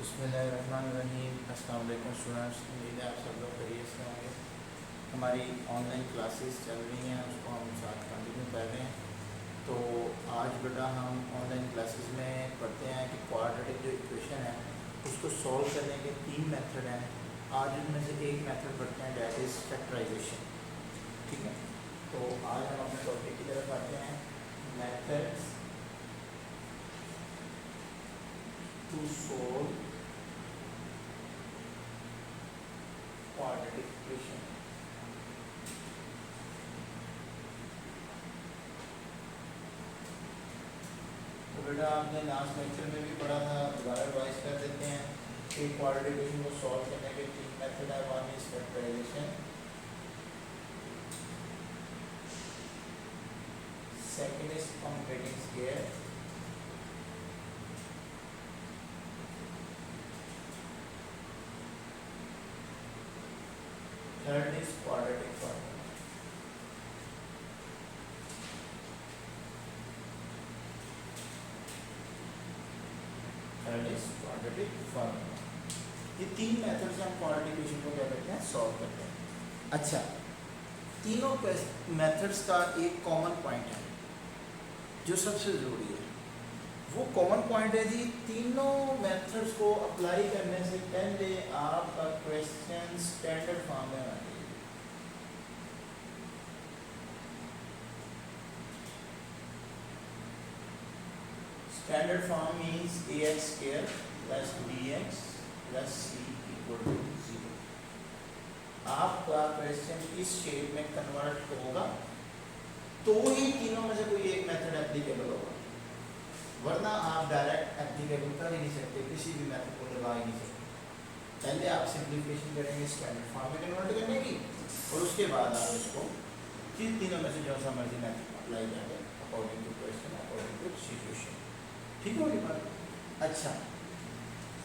बिस्मिल्लाहिर्रहमानिर्रहीम। अस्सलाम वालेकुम स्टूडेंट्स, उम्मीद है आप सब लोग खैरियत से होंगे। हमारी ऑनलाइन क्लासेस चल रही हैं, उसको हम साथ कंटिन्यू कर रहे हैं। तो आज बेटा हम ऑनलाइन क्लासेस में पढ़ते हैं कि क्वाड्रेटिक जो इक्वेशन है उसको सॉल्व करने के 3 मेथड हैं। आज उनमें से एक मेथड पढ़ते हैं, डैट इज़ फैक्टराइजेशन। ठीक है, तो आज हम अपने टॉपिक की तरफ आते हैं, methods to solve quadratic equation. तो बेटा आपने लास्ट लेक्चर में भी पढ़ा था, दोबारा रिवाइज कर देते हैं कि क्वाड्रेटिक इक्वेशन को सॉल्व करने के 3 मेथड है। One is factorisation, second is completing square, third is quadratic formula. Third is quadratic formula. ये 3 मेथड से हम क्वाड्रेटिक इक्वेशन को क्या करते हैं, सॉल्व करते हैं। अच्छा, तीनों मेथड्स का एक कॉमन पॉइंट है जो सबसे ज़रूरी है। वो कॉमन पॉइंट है जी, तीनों मेथड्स को अप्लाई करने से पहले आपका क्वेश्चन स्टैंडर्ड फॉर्म में आना चाहिए। Standard form means ax square plus bx plus c equal to 0। आपका क्वेश्चन इस शेप में कन्वर्ट होगा तो ही तीनों में से कोई एक मेथड एप्लीकेबल होगा, वरना आप डायरेक्ट एप्लीकेबल कर ही नहीं सकते, किसी भी मेथड को लगा ही नहीं सकते। पहले आप सिंप्लीफिकेशन करेंगे स्टैंडर्ड फॉर्म में कन्वर्ट करने की, और उसके बाद आप इसको तीनों में से जो सा मर्जी मेथड अप्लाई करेंगे according to question, according to situation. ठीक होगी बात? अच्छा,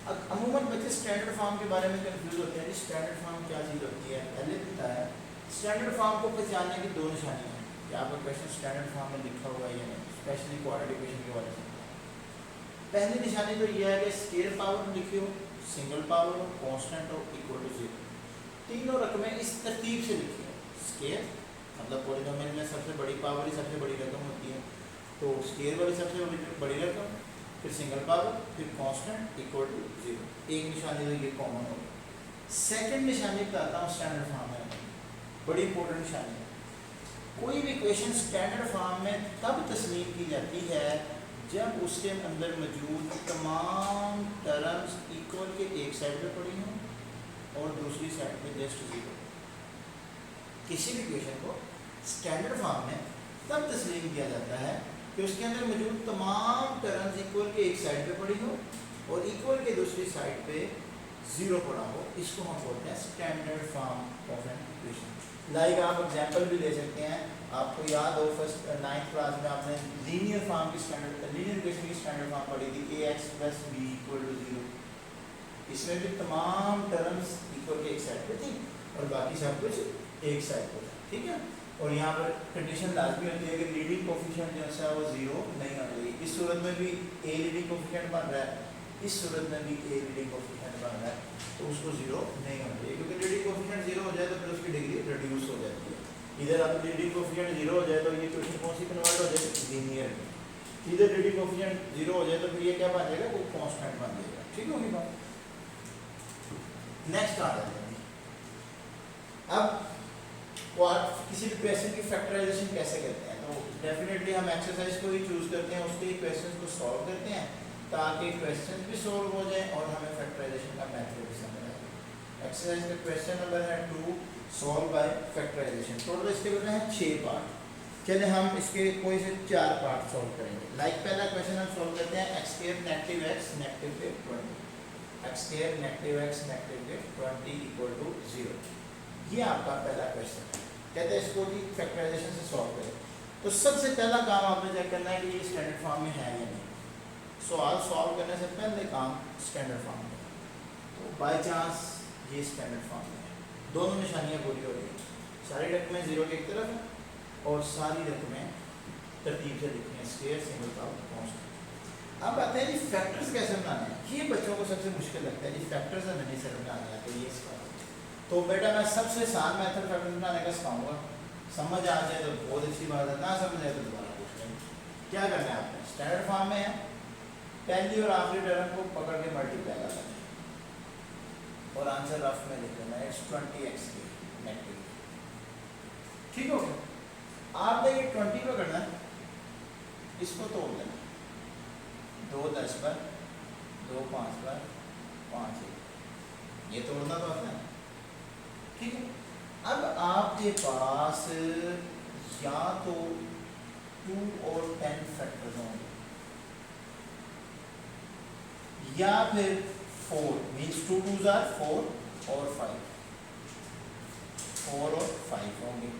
अब अमूमन बच्चे स्टैंडर्ड फॉर्म के बारे में कंफ्यूज होते हैं। स्टैंडर्ड फॉर्म क्या चीज़ होती है, पहले बताया। स्टैंडर्ड फॉर्म को पहचानने की 2 निशानियाँ हैं कि आपका क्वेश्चन स्टैंडर्ड फॉर्म में लिखा हुआ है या नहीं, स्पेशली क्वाड्रेटिक इक्वेशन के बारे में। पहली निशानी तो यह है कि स्केलर पावर लिखी हो, सिंगल पावर हो, कांस्टेंट हो, इक्वल टू 0। तीनों रकमें इस तरतीब से लिखी हो। स्केल मतलब पॉलीनोमियल में सबसे बड़ी पावर ही सबसे बड़ी रकम होती है, तो स्केल वाली सबसे बड़ी रकम, फिर सिंगल पावर, फिर कांस्टेंट इक्वल टू 0। एक निशानी तो ये कॉमन होगी। सेकंड निशानी बताता हूँ स्टैंडर्ड फॉर्म में, बड़ी इंपॉर्टेंट निशानी है। कोई भी क्वेश्चन स्टैंडर्ड फॉर्म में तब तस्लीम की जाती है जब उसके अंदर मौजूद तमाम टर्म्स इक्वल के एक साइड पे पड़ी हों और दूसरी साइड पे जस्ट 0। किसी भी क्वेश्चन को स्टैंडर्ड फॉर्म में तब तस्लीम किया जाता है कि उसके अंदर मौजूद तमाम टर्म्स इक्वल के एक साइड पे पड़ी हो और इक्वल के दूसरी साइड पे 0 पड़ा हो। इसको हम बोलते हैं standard form of an equation. Like आप एग्जांपल भी ले सकते हैं। आपको याद हो फर्स्ट 9th क्लास में आपने लीनियर फॉर्म की लीनियर इक्वेशन की स्टैंडर्ड फॉर्म पढ़ी थी, ax plus b equal to 0। इसमें भी तमाम टर्म्स इक्वल के एक साइड पे थी और बाकी सब कुछ एक साइड पे था। ठीक है, और यहाँ पर कंडीशन लाजमी होती है कि लीडिंग कोफिशिएंट जो है वो 0 नहीं होना चाहिए। इस सूरत में भी a लीडिंग कोफिशिएंट बन रहा है, इस सूरत में भी a लीडिंग कोफिशिएंट बन रहा है, तो उसको 0 नहीं होना चाहिए, क्योंकि लीडिंग कोफिशिएंट 0 हो जाए तो फिर उसकी डिग्री रिड्यूस हो जाती है। इधर अब लीडिंग कोफिशिएंट 0 हो जाए तो ये क्वेश्चन कौन सी कन्वर्ट हो जाए, लीनियर में। इधर लीडिंग कोफिशिएंट 0 हो जाए तो फिर ये क्या बन जाएगा, वो कांस्टेंट बन जाएगा। ठीक होगी बात? नेक्स्ट आ जाते हैं। अब किसी भी क्वेश्चन की फैक्टराइजेशन कैसे करते हैं, तो डेफिनेटली हम एक्सरसाइज को ही चूज करते हैं, उसके क्वेश्चन को सॉल्व करते हैं ताकि क्वेश्चन भी सॉल्व हो जाए और हमें फैक्टराइजेशन का मेथड भी समझ आए। एक्सरसाइज का क्वेश्चन नंबर है 2, सॉल्व बाय फैक्टराइजेशन। टोटल इसके बने हैं 6 पार्ट। चलिए हम इसके कोई से 4 पार्ट सॉल्व करेंगे। लाइक पहला क्वेश्चन हम सॉल्व करते हैं, x square negative x negative 20, x square negative x negative 20 equal to 0। ये आपका पहला क्वेश्चन है। कहते हैं इसको जी फैक्टराइजेशन से सॉल्व करें। तो सबसे पहला काम आपने चेक करना है कि ये स्टैंडर्ड फॉर्म में है या नहीं। सवाल सॉल्व करने से पहले काम स्टैंडर्ड फॉर्म में। तो बाय चांस ये स्टैंडर्ड फॉर्म में है, दोनों निशानियाँ पूरी हो रही हैं। सारी रकमें 0 की एक तरफ है और सारी रकमें तरतीब से लिखनी है, स्क्वायर, सिंगल पावर, कांस्टेंट। अब आते हैं जी फैक्टर्स कैसे बनाने हैं। ये बच्चों बच्चों को सबसे मुश्किल लगता है जी फैक्टर्स हमें नहीं समझ में आ जाते ये इसका। तो बेटा मैं सबसे आसान मेथड फैक्टर बनाने का सिखाऊंगा, समझ आ जाए तो बहुत अच्छी बात है, ना समझ आए तो दोबारा पूछ लेंगे। क्या करना है आपने, स्टैंडर्ड फॉर्म में है, पहली और आखिरी टर्म को पकड़ के मल्टीप्लाई करना है और आंसर रफ में लिख लेना है, इट्स 20x नेगेटिव। ठीक हो गया। आपने ये 20 पे करना है, इसको तोड़ देना, 2 10 पर, 2 5 पर, 5 1, ये तोड़ना तो आता है। ठीक है, अब आपके पास या तो 2 और 10 फैक्टर्स होंगे या फिर 4 मीन्स 2 2s are 4 और 5, 4 और 5 होंगे,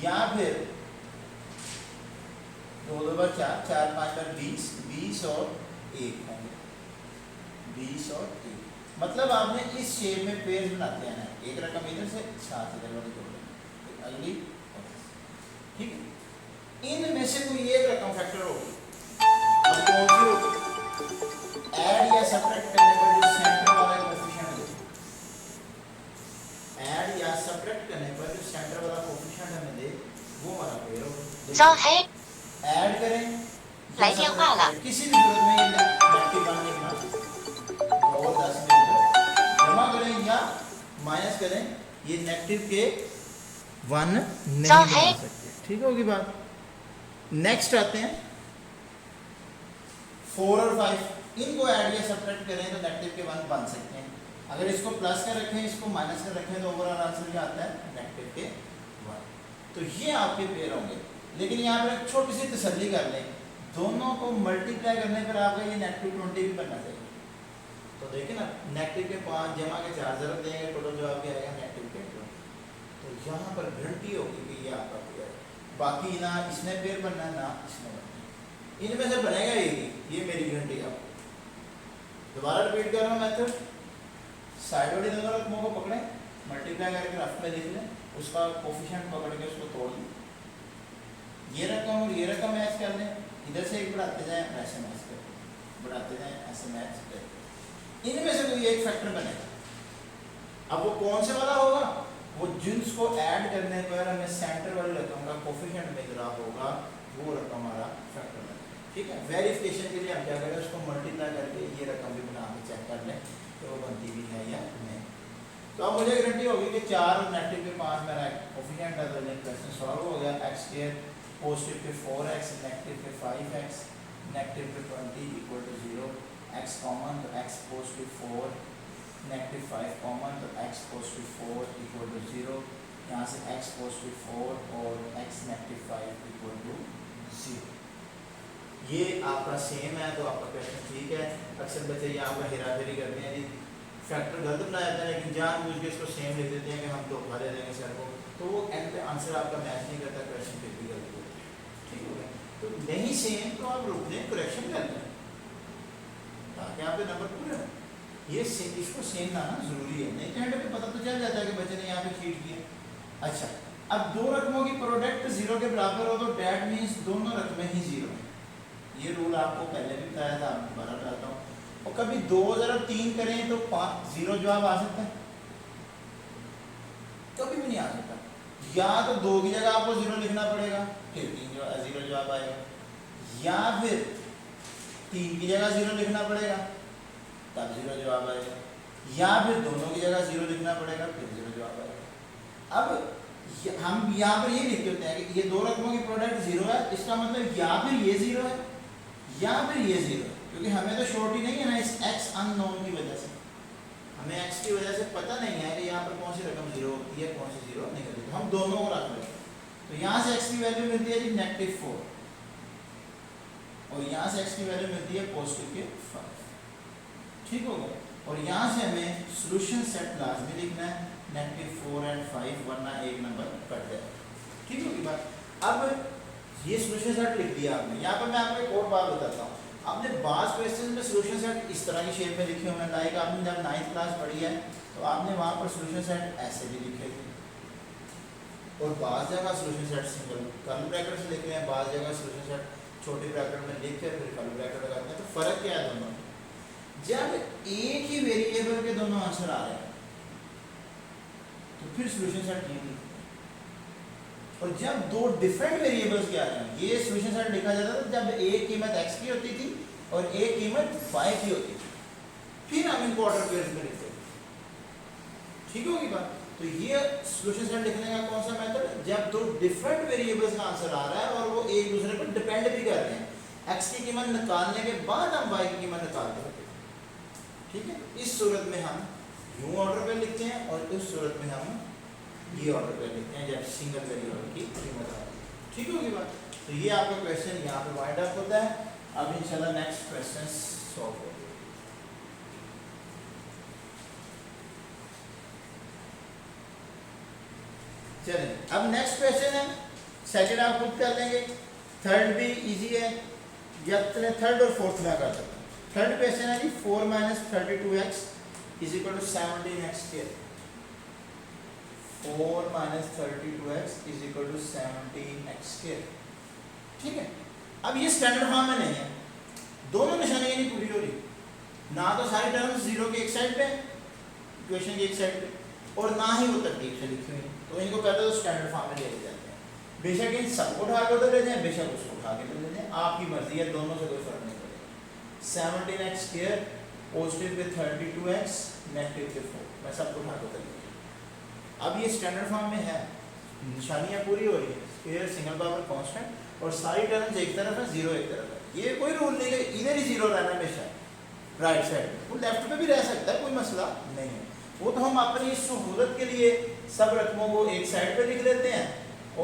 या फिर 2 2 पर 4, 4 5 पर 20, 20 और 1 होंगे, 20 और 1। मतलब आपने इस शेप में पेयर बनाते हैं, एक रकम इधर से, साथ इधर वाली जोड़ देंगे, अगली। ठीक है, इनमें से कोई एक रकम फैक्टर होगी, अब कौन सी होगी, ऐड या सब्ट्रैक्ट करने पर जो सेंटर वाला कोएफिशिएंट है, ऐड या सब्ट्रैक्ट करने पर जो सेंटर वाला कोएफिशिएंट हमें दे वो हमारा पेयर होगा। ऐड करें किसी भी सूरत में ये नेगेटिव वन लिखना और 10 में जमा करें या माइनस करें, ये नेगेटिव के 1 नहीं बना सकते। ठीक होगी बात। नेक्स्ट आते हैं 4 और 5, इनको ऐड या सब्ट्रैक्ट करें तो नेगेटिव के 1 बन सकते हैं। अगर इसको प्लस का रखें, इसको माइनस का रखें तो ओवरऑल आंसर क्या आता है, नेगेटिव के 1। तो ये आपके पेयर होंगे। लेकिन यहाँ पर एक छोटी सी तसल्ली कर लें, दोनों को मल्टीप्लाई करने पर आपका ये नेगेटिव 20 भी बनना चाहिए। तो देखिए ना, नेगेटिव के 5 जमा के 4 जरूर देंगे, टोटल जवाब क्या आएगा, नेगेटिव के 20। तो यहाँ पर गारंटी होगी कि ये आपका पेयर है। बाकी ना इसमें पेयर बनना ना इसमें बनना, इनमें से बनेगा ये मेरी गारंटी है आपको। दोबारा रिपीट कर रहा हूँ मेथड, साइड वाली दोनों रकमों को पकड़ें, मल्टीप्लाई करके रफ में लिख लें, उसका कोफिशिएंट पकड़ के उसको तोड़ लें, ये रकम और ये रकम मैच कर लें, इधर से एक बढ़ाते जाएं ऐसे मैच करते, बढ़ाते जाएं ऐसे मैच करते, इनमें से कोई एक फैक्टर बनेगा। अब वो कौन से वाला होगा, वो जिनको ऐड करने पर हमें सेंटर वाली रकम का कोफिशिएंट मिल रहा होगा, वो रकम हमारा फैक्टर बनेगा। ठीक है, वेरिफिकेशन के लिए हम क्या करें, उसको मल्टीप्लाई करके ये रकम भी बना के चेक कर लें कि वो बनती भी है या नहीं। तो अब मुझे गारंटी होगी कि 4 और नेगेटिव के 5 मेरा कोफिशिएंट है, तो क्वेश्चन सॉल्व हो गया। x स्क्वायर पॉजिटिव के 4x, नेगेटिव के 5x, नेगेटिव के 20 इक्वल टू 0, x कॉमन तो x पॉजिटिव 4, नेगेटिव 5 कॉमन तो x पॉजिटिव 4 इक्वल टू 0, यहाँ से x पॉजिटिव 4 और x नेगेटिव 5 इक्वल टू 0। ये आपका सेम है तो आपका क्वेश्चन ठीक है। अक्सर बच्चे यहाँ पर हेराफेरी करते हैं, जी फैक्टर गलत बनाया जाता है, लेकिन जानबूझ के इसको सेम लिख देते हैं कि हम तो भरे देंगे सर को, तो वो एंड पे आंसर आपका मैच नहीं करता, क्वेश्चन फिर भी गलत होता है। ठीक हो गया, तो नहीं सेम तो आप रुक दें, करेक्शन कर लें ताकि आपके नंबर पूरे हो। ये इसको सेम लाना जरूरी है, नहीं तो एंड पे पता तो चल जाता है कि बच्चे ने यहाँ पे चीट किया। अच्छा, अब दो रकमों की प्रोडक्ट 0 के बराबर हो तो डैट मीन्स दोनों रकमें ही 0 हैं। ये रूल आपको पहले भी बताया था, दोबारा बताता हूँ। और कभी 2 ज़रा 3 करें तो 0 जवाब आ सकता है, कभी भी नहीं आ सकता। या तो 2 की जगह आपको 0 लिखना पड़ेगा, फिर 0 जवाब आएगा, या फिर 3 की जगह 0 लिखना पड़ेगा, तब 0 जवाब आएगा, या फिर दोनों की जगह 0 लिखना पड़ेगा, फिर 0 जवाब आएगा। अब हम यहाँ पर ये लिखते होते हैं कि ये दो रकमों की प्रोडक्ट 0 है, इसका मतलब या फिर ये 0 है या फिर ये 0 है, क्योंकि हमें तो श्योरिटी नहीं है ना इस x अननोन की वजह से, हमें x की वजह से पता नहीं है कि यहाँ पर कौन सी रकम 0 होती है, कौन सी 0 नहीं होती, तो हम दोनों को रख लेते हैं। तो यहाँ से x की वैल्यू मिलती है जी -4 और यहाँ से x की वैल्यू मिलती है पॉजिटिव के 5। ठीक होगा, और यहाँ से हमें सोल्यूशन सेट लाजमी लिखना है, -4 और 5, वरना एक नंबर कट जाएगा। ठीक होगी बात। अब ये सोल्यूशन सेट लिख दिया आपने, यहाँ पर मैं आपको एक और बात बताता हूँ। आपने बास क्वेश्चन में सोल्यूशन सेट इस तरह की शेप में लिखे हुए हैं, लाइक आपने जब 9th क्लास पढ़ी है तो आपने वहाँ पर सोल्यूशन सेट ऐसे भी लिखे थे, और बास जगह solution set single curly bracket से लिखे हैं, बास जगह सोल्यूशन सेट छोटे ब्रैकेट में लिख के फिर कर्ली ब्रैकेट लगाते हैं। तो फर्क क्या है दोनों में? जब एक ही वेरिएबल के दोनों आंसर आ रहे हैं तो फिर सॉल्यूशन सेट नहीं लिखते। और जब दो डिफरेंट वेरिएबल्स के आ रहे हैं, ये सॉल्यूशन सेट लिखा जाता था जब एक कीमत x की होती थी और एक कीमत y की होती थी, फिर हम इनको ऑर्डर पेयर्स में लिखते थे। ठीक होगी बात। तो ये सॉल्यूशन सेट लिखने का कौन सा मेथड, जब दो डिफरेंट वेरिएबल्स का आंसर आ रहा है और वो एक दूसरे पर डिपेंड भी कर रहे हैं, x की कीमत निकालने के बाद हम y की कीमत निकालते हैं। ठीक है, इस सूरत में हम यूं ऑर्डर पे लिखते हैं और इस सूरत में हम ये ऑर्डर पे लिखते हैं जब सिंगल वेरिएबल की कीमत आती है। ठीक होगी बात। तो ये आपका क्वेश्चन यहाँ पे वाइंड अप होता है। अब इंशाल्लाह नेक्स्ट क्वेश्चन सॉल्व होगा। चलिए अब नेक्स्ट क्वेश्चन है, सेकंड आप खुद कर लेंगे, थर्ड भी इजी है, या थर्ड और फोर्थ में कर सकते हैं। थर्ड क्वेश्चन है जी 4 - 32x = 17x²। 4 - 32x = 17x²। ठीक है, अब ये स्टैंडर्ड फॉर्म में नहीं है, दोनों निशानियां नहीं पूरी हो रही, ना तो सारी टर्म्स जीरो की एक साइड पे, इक्वेशन की एक साइड पे, और ना ही वो तरतीब से लिखी हुई, तो इनको कहते हैं स्टैंडर्ड फॉर्म में ले जाते हैं। बेशक इन सबको उठा के उधर ले जाएं, बेशक उसको उठा के ले जाएं, आपकी मर्जी है, दोनों से कोई फर्क नहीं पड़ेगा। 17x² positive pay 32x negative पे 4, मैं सबको उठा के उधर ले जाऊँ। अब ये स्टैंडर्ड फॉर्म में है, निशानियां पूरी हो रही है, स्क्वायर सिंगल पावर कांस्टेंट और सारी टर्म्स एक तरफ है, जीरो एक तरफ है। ये कोई रूल नहीं है इधर ही जीरो रहना हमेशा राइट साइड पे, वो लेफ्ट पे भी रह सकता है, कोई मसला नहीं है। वो तो हम अपनी सहूलत के लिए सब रकमों को एक साइड पे लिख लेते हैं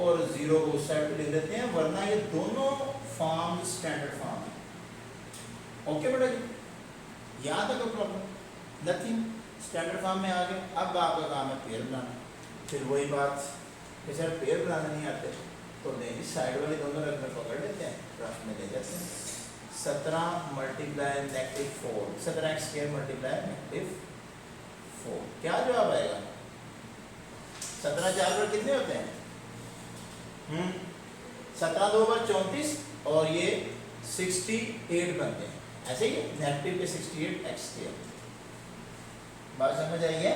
और जीरो को उस साइड पे लिख लेते हैं, वरना ये दोनों फॉर्म स्टैंडर्ड फॉर्म है। ओके बेटा जी, यहाँ तक कोई प्रॉब्लम नथिंग, स्टैंडर्ड फॉर्म में आ गए। अब आपका काम है पेयर बनाना। फिर वही बात कि सर पेयर बनाने नहीं आते तो नहीं, साइड वाले दोनों रकमें पकड़ लेते हैं, रफ में ले जाते हैं। 17 × -4, 17x² × -4, क्या जवाब आएगा? 17 4 पर कितने होते हैं? 17 2 पर 34 और ये 68 बनते हैं, ऐसे ही नेगेटिव के 68x²। बात समझ आई है?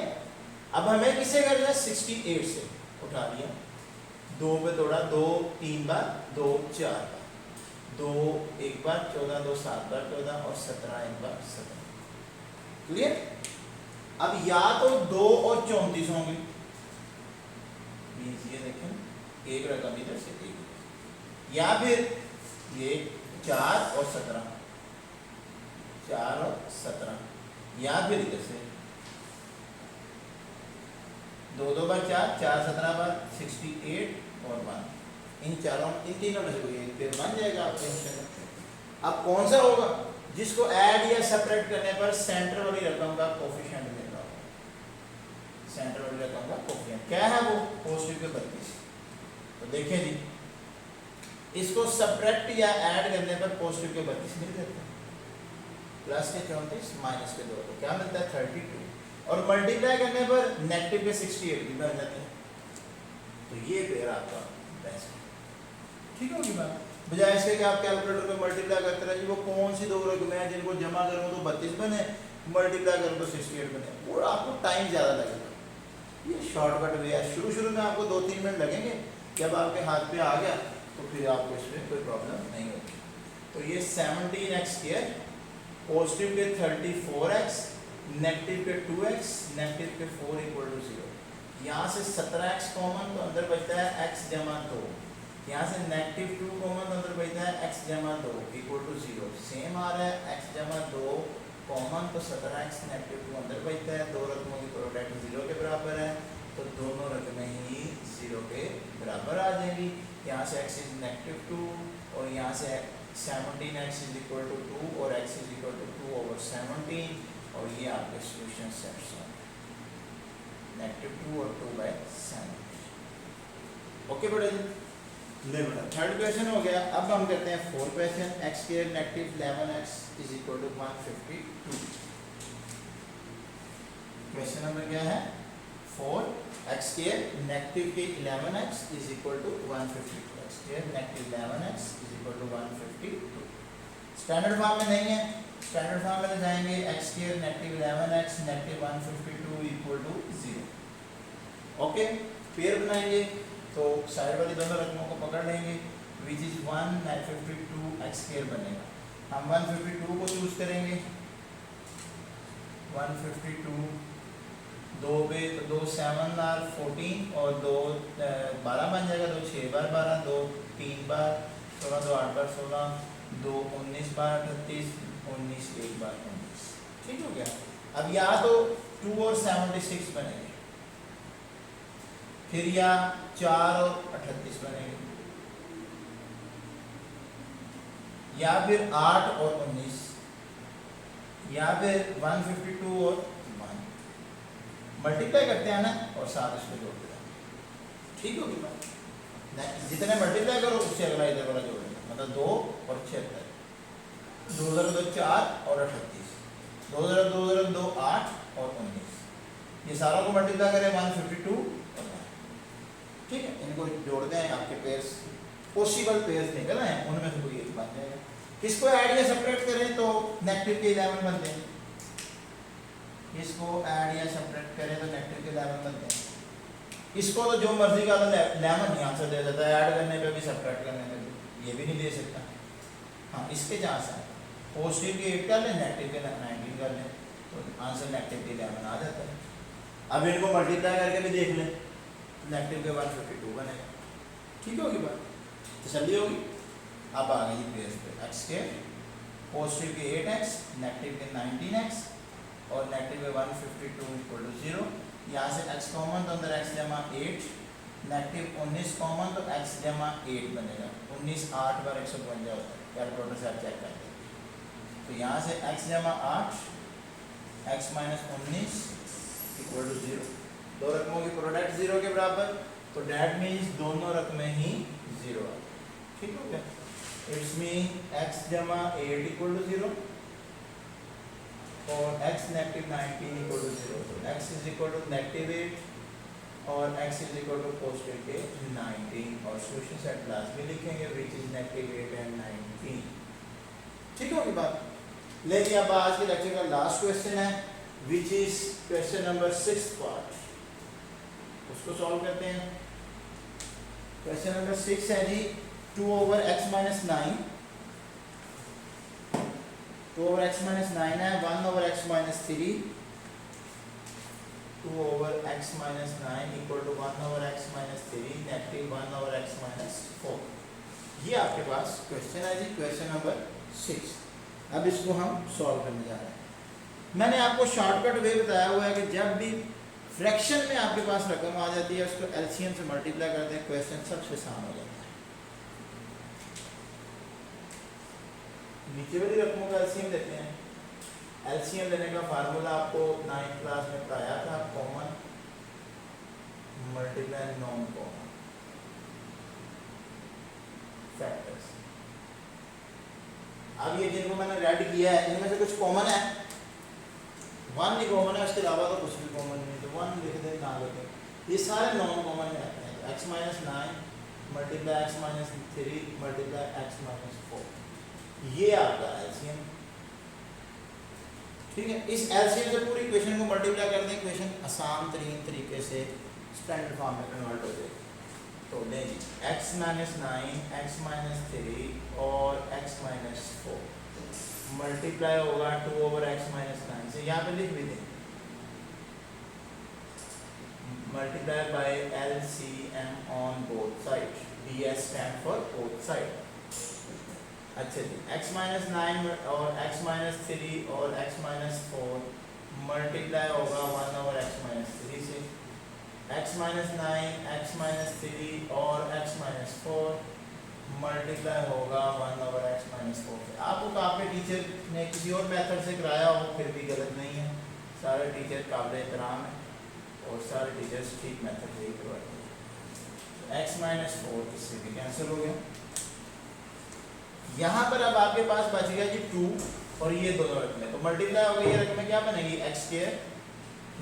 अब हमें किससे करना है? 68 से उठा लिया, 2 पे तोड़ा, 2 3 बार, 2 4 बार, 2 1 बार, 14 2 7 बार 14 और 17 1 बार 17। क्लियर? अब या तो 2 और 34 होंगे, ये देखें एक रकम इधर से एक, या फिर ये 4 और 17, 4 और 17, या फिर इधर से 2 2 बार 4, 4 17 बार 68 और 1, इन तीनों में से कोई एक पेयर बन जाएगा आपके। अब कौन सा होगा जिसको ऐड या सेपरेट करने पर सेंटर वाली रकम का कोफिशिएंट मिल रहा होगा? सेंटर वाली रकम का कोफिशिएंट क्या है? वो पॉजिटिव के 32। तो देखें जी, इसको सब्ट्रैक्ट या ऐड करने पर पॉजिटिव के 32 मिल जाते हैं, प्लस के 34 माइनस के 2, तो क्या मिलता है? 32, और मल्टीप्लाई करने पर नेगेटिव के 68 भी बन जाते हैं। तो ये पेयर आपका बेस्ट है। ठीक होगी बात, बजाय इसके कि आप कैलकुलेटर पे मल्टीप्लाई करते रहे, वो कौन सी दो रकमें हैं जिनको जमा करूँ तो 32 बने, मल्टीप्लाई करूँ तो 68 बने, वो आपको टाइम ज़्यादा लगेगा। ये शॉर्टकट वे है, शुरू में आपको 2-3 मिनट लगेंगे, जब आपके हाथ पे आ गया तो फिर आपको इसमें कोई प्रॉब्लम नहीं होगी। तो ये 17x² पॉजिटिव के 34x नेगेटिव के 2x नेगेटिव के 4 = 0। यहाँ से 17x कॉमन तो अंदर बचता है x जमा 2, यहाँ से नेगेटिव 2 कॉमन तो अंदर बचता है x जमा 2 = 0। सेम आ रहा है x जमा 2 कॉमन तो 17x नेगेटिव 2 अंदर बचता है, दो रकमों की प्रोडक्ट 0 के बराबर है, तो दोनों रकमें ही 0 के बराबर आ जाएंगी। यहाँ से x इज -2 और यहाँ से 17x = 2 और x = 2/17, और ये आपके सॉल्यूशन सेट्स हैं -2 और 2/17। ओके बेटा जी, ले बेटा थर्ड क्वेश्चन हो गया। अब हम करते हैं fourth question, x² -11x = 152। Question number क्या है? 4 x² -11x = 152, x² -11x = 152। Standard form में नहीं है, स्टैंडर्ड फॉर्म में जाएंगे x square negative 11x negative 152 equal to 0। Okay, pair बनाएंगे तो साइड वाली दोनों रकमों को पकड़ लेंगे, विच इज 1 952 एक्स स्क्वायर बनेगा। हम 152 को चूज करेंगे, 152 दो पे तो 2 7 आर 14 और 2 12 बन जाएगा, 2 6 बार 12, 2 3 बार 16, 2 8 बार 16, 2 19 बार 38, 19 1 बार 19। ठीक हो गया। अब या तो 2 और 76 बनेंगे, फिर या 4 और 38 बनेंगे, या फिर 8 और 19, या फिर 152 और 1 मल्टीप्लाई करते हैं ना और साथ इसको जोड़ते हैं। ठीक होगी बात, जितने मल्टीप्लाई करो उससे अगला इधर वाला जोड़ेंगे, मतलब 2 और 76, 2 0 2 4 और 38, 2 0 2 0 2 8 और 19, ये सारा को मल्टीप्लाई करें 152 और 1। ठीक है, इनको जोड़ते हैं, आपके पेयर्स पॉसिबल पेयर्स निकल आए, उनमें से कोई एक बन जाएगा। इसको ऐड या सब्ट्रैक्ट करें तो नेगेटिव के 11 बनते हैं, इसको ऐड या सब्ट्रैक्ट करें तो नेगेटिव के 11 बनते हैं। इसको तो जो मर्जी का 11 ही आंसर दे देता है, ऐड करने पे भी सब्ट्रैक्ट करने पे भी, ये भी नहीं दे सकता। हाँ, इसके चांस है, पॉजिटिव के 8 कर लें, नेगेटिव के 19 कर लें, तो आंसर नेगेटिव के 11 आ जाता है। अब इनको मल्टीप्लाई करके भी देख लें, नेगेटिव के 152 बनेगा। ठीक होगी बात, तसल्ली होगी। अब आ गई पेयर्स पे, एक्स के पॉजिटिव के 8x नेगेटिव के 19x और नेगेटिव के 152 इक्वल टू 0। यहाँ से x कॉमन तो अंदर x जमा 8, नेगेटिव 19 कॉमन तो x जमा 8 बनेगा। 19 8 बार 152 होता है, कैलकुलेटर से आप चेक कर लेंगे। तो यहाँ से x जमा 8 x माइनस 19 इक्वल टू 0। दो रकमों की प्रोडक्ट 0 के बराबर, तो डैट मीन्स दोनों रकमें ही 0 है। ठीक हो गया, इट्स मीन x जमा 8 इक्वल टू 0 और x नेगेटिव 19 इक्वल टू 0। तो x इज इक्वल टू नेगेटिव 8 और x इज इक्वल टू पॉजिटिव के 19 और सोल्यूशन सेट लास्ट में लिखेंगे विच इज नेगेटिव 8 एंड 19। ठीक होगी बात। लेकिन अब आज के लेक्चर का लास्ट क्वेश्चन है which is question number 6 part, उसको सॉल्व करते हैं। क्वेश्चन नंबर 6 है जी 2 over x minus 9, 2 over x minus 9 है, 1 over x minus 3, 2 over x minus 9 equal to 1 over x minus 3 negative 1 over x minus 4। ये आपके पास question है जी, question number 6। अब इसको हम सॉल्व करने जा रहे हैं। मैंने आपको शॉर्टकट वे बताया हुआ है कि जब भी फ्रैक्शन में आपके पास रकम आ जाती है उसको एलसीएम से मल्टीप्लाई करते हैं, क्वेश्चन सबसे आसान हो जाता है। नीचे वाली रकमों का एलसीएम लेते हैं। एलसीएम लेने का फार्मूला आपको 9th क्लास में पढ़ाया था, common multiply non common factors. अब ये जिनको मैंने रेड किया है इनमें से कुछ कॉमन है, 1 नहीं कॉमन है, उसके अलावा तो कुछ भी कॉमन नहीं, तो 1 लिख दें ना लिखें, ये सारे नॉन कॉमन में आते हैं। x minus 9 multiply x minus 3 multiply x minus 4, ये आपका एलसीएम। ठीक है, इस एलसीएम से पूरी इक्वेशन को मल्टीप्लाई कर दें, इक्वेशन आसान तरीन तरीके से स्टैंडर्ड फॉर्म में कन्वर्ट हो जाएगी। तो लेंगे x माइनस 9 x माइनस 3 और x माइनस 4 मल्टीप्लाई होगा 2 ओवर x माइनस 9 से, यहाँ पे लिख भी दें multiply by LCM on both side, DS stand for both side. अच्छा जी, x माइनस 9 और x माइनस 3 और x माइनस 4 मल्टीप्लाई होगा 1 ओवर x माइनस 3 से, x माइनस 9 x माइनस 3 और x माइनस 4 मल्टीप्लाई होगा 1 ओवर x माइनस 4 से। आपको आपके टीचर ने किसी और मेथड से कराया हो फिर भी गलत नहीं है, सारे टीचर काबिल एहतराम है और सारे टीचर्स ठीक मेथड से ही करवाते हैं। x माइनस 4 इससे भी कैंसिल हो गया। यहाँ पर अब आपके पास बच गया जी 2 और ये दोनों रकमें, तो मल्टीप्लाई हो गई, ये रकमें क्या बनेगी x square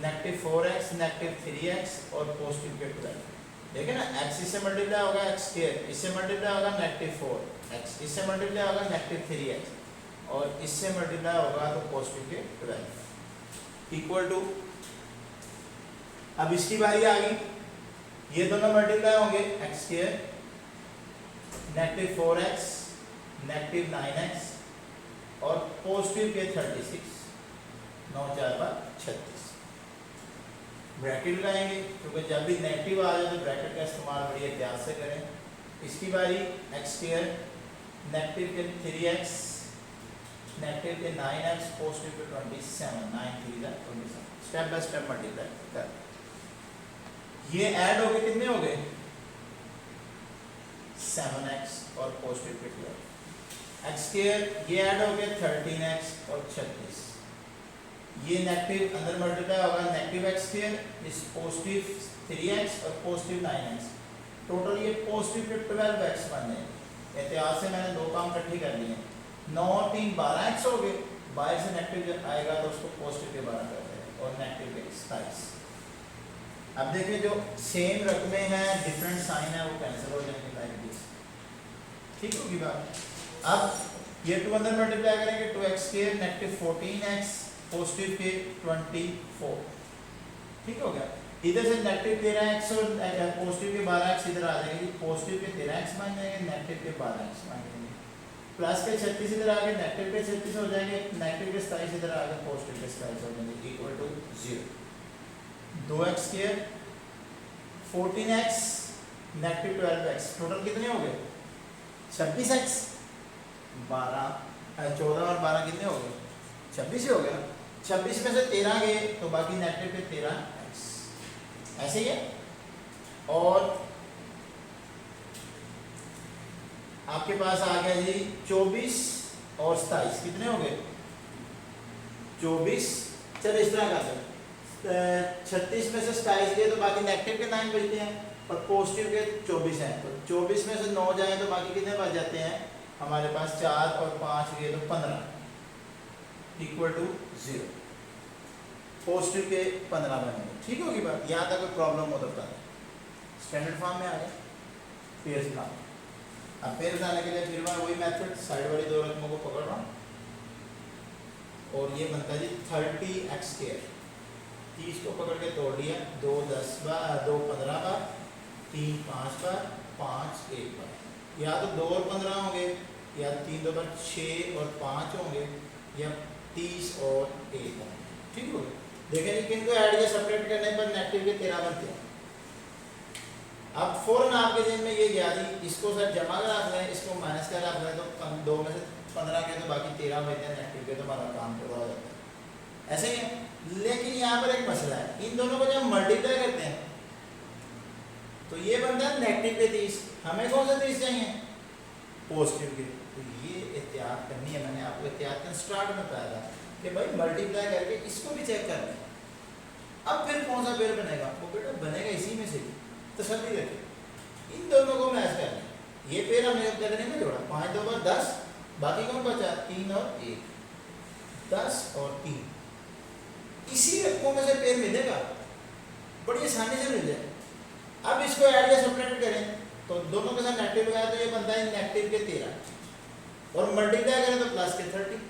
negative 4x negative 3x और पॉजिटिव के 12। देखिए ना, x इससे मल्टीप्लाई होगा x स्क्वायर, इससे मल्टीप्लाई होगा नेगेटिव 4x, इससे मल्टीप्लाई होगा नेगेटिव 3x और इससे मल्टीप्लाई होगा तो पॉजिटिव के 12 इक्वल टू, अब इसकी बारी आ गई, ये दोनों मल्टीप्लाई होंगे x square negative 4x negative 9x और पॉजिटिव के 36, 9 4 36 ब्रैकेट लगाएंगे क्योंकि जब भी नेगेटिव आ जाए तो ब्रैकेट का इस्तेमाल बड़ी एहतियात से करें। इसकी बारी एक्स स्क्वायर नेगेटिव के 3x नेगेटिव के 9x पॉजिटिव के 27, 9 3 27, स्टेप बाय स्टेप मल्टीप्लाई कर। ये ऐड हो गए, कितने हो गए 7x और पॉजिटिव के 12, एक्स स्क्वायर ये ऐड हो गए 13x और 36, ये नेगेटिव अंदर मल्टीप्लाई होगा नेगेटिव एक्स स्क्वायर इस पॉजिटिव 3x और पॉजिटिव 9x, टोटल ये पॉजिटिव के 12x बन जाएंगे। एहतियात से मैंने दो काम इकट्ठे कर लिए, 9 3 12x हो गए, 22 से नेगेटिव जब आएगा तो उसको पॉजिटिव के 12 कर देंगे और नेगेटिव के 27। अब देखिए जो सेम रकमे हैं डिफरेंट साइन है वो कैंसिल हो जाएंगे लाइक दिस, ठीक होगी बात। अब ये 2 अंदर मल्टीप्लाई करेंगे 2x square negative 14x positive के 24, ठीक हो गया। इधर से नेगेटिव 13x और पॉजिटिव के 12x इधर आ जाएंगे, पॉजिटिव के 13x बन जाएंगे नेगेटिव के 12x बन जाएंगे, प्लस के 36 इधर आ गए नेगेटिव के 36 हो जाएंगे, नेगेटिव के 27 इधर आ गए पॉजिटिव के 27 हो जाएंगे equal to 0। 2x square 14x negative 12x total कितने हो गए 26x, 14 और 12 कितने हो गए 26 ही हो गया। 26 में से 13 गए तो बाकी नेगेटिव के 13x, ऐसे ही है। और आपके पास आ गया जी 24 और 27 कितने हो गए 24, चलो इस तरह कर दो 36 में से 27 गए तो बाकी नेगेटिव के 9 बचते हैं और पॉजिटिव के 24 हैं, तो 24 में से 9 जाए तो बाकी कितने बच जाते हैं हमारे पास 4 और 5 गए तो 15 इक्वल टू 0, पॉजिटिव के 15 बनेंगे, ठीक होगी बात। यहाँ तक कोई प्रॉब्लम हो तो बता दें, स्टैंडर्ड फॉर्म में आ गया। पेयर्स बना, अब पेयर बनाने के लिए फिर मैं वही मेथड साइड वाली दो रकमों को पकड़ रहा हूँ और ये बनता है जी 30x स्क्वायर, 30 को पकड़ के तोड़ लिया, 2 10 बार 2 15 बार 3 5 बार 5 1 बार, या तो 2 और 15 होंगे या 3 2 बार 6 और 5 होंगे या 30 और 1 होंगे, ठीक हो गया। देखें जी किनको ऐड या सेपरेट करने पर नेगेटिव के 13 बनते हैं। अब फौरन आपके जेब में ये गया जी इसको सर जमा कर रख लें, इसको माइनस कर रख लें, तो 2 में से 15 के तो बाकी 13 बचते हैं नेगेटिव के, तो हमारा काम पूरा हो जाता है, ऐसे ही है। लेकिन यहाँ पर एक मसला है, इन दोनों को जब मल्टीप्लाई करते हैं तो ये बनता है नेगेटिव के 30, हमें कौन सा 30 चाहिए पॉजिटिव के, तो ये एहतियात करनी है। मैंने आपको एहतियात स्टार्ट में बताया था कि भाई मल्टीप्लाई करके इसको भी चेक कर लें, अब फिर कौन सा पेयर बनेगा, वो बेटा बनेगा इसी में से ही, तसल्ली रखें। इन दोनों को मैच कर लें, ये पेयर हमने करने में जोड़ा 5 2 बार 10, बाकी कौन बचा 3 और 1, 10 और 3, इसी रकमों में से पेयर मिलेगा, बड़ी आसानी से मिल जाए। अब इसको ऐड या सब्ट्रैक्ट करें तो दोनों के साथ नेगेटिव लगाया तो ये बनता है नेगेटिव के 13 और मल्टीप्लाई करें तो प्लस के 30,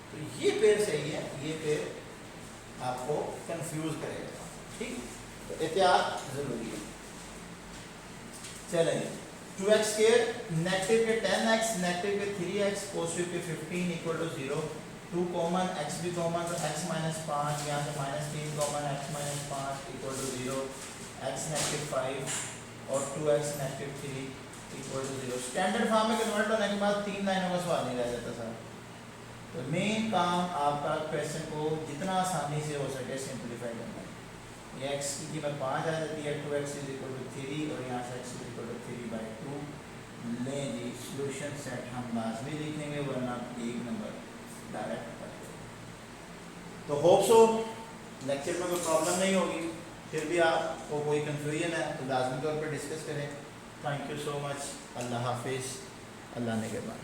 तो ये पेयर सही है, ये पेयर आपको कंफ्यूज करेगा, ठीक, तो एहतियात जरूरी है। चलेंगे 2x स्क्वायर नेगेटिव के 10x नेगेटिव के 3x पॉजिटिव के 15 इक्वल टू 0, 2 कॉमन x भी कॉमन तो x माइनस 5, यहाँ से -3 common x minus 5 equal to 0, x negative 5 और 2x negative 3 equal to 0। Standard form में कन्वर्ट होने के बाद 3 लाइनों का सवाल नहीं रह जाता सर, तो मेन काम आपका क्वेश्चन को जितना आसानी से हो सके सिंप्लीफाई करना है। ये x की कीमत 5 आ जाती है, 2x इज इक्वल टू 3 और यहाँ से x इज इक्वल टू 3/2 लें जी। सॉल्यूशन सेट हम लाजमी लिखेंगे वरना 1 नंबर डायरेक्ट कर देंगे। तो होप सो लेक्चर में कोई प्रॉब्लम नहीं होगी, फिर भी आपको कोई कन्फ्यूजन है तो लाजमी तौर पर डिस्कस करें। थैंक यू सो मच, अल्लाह हाफिज़, अल्लाह ने के बाद।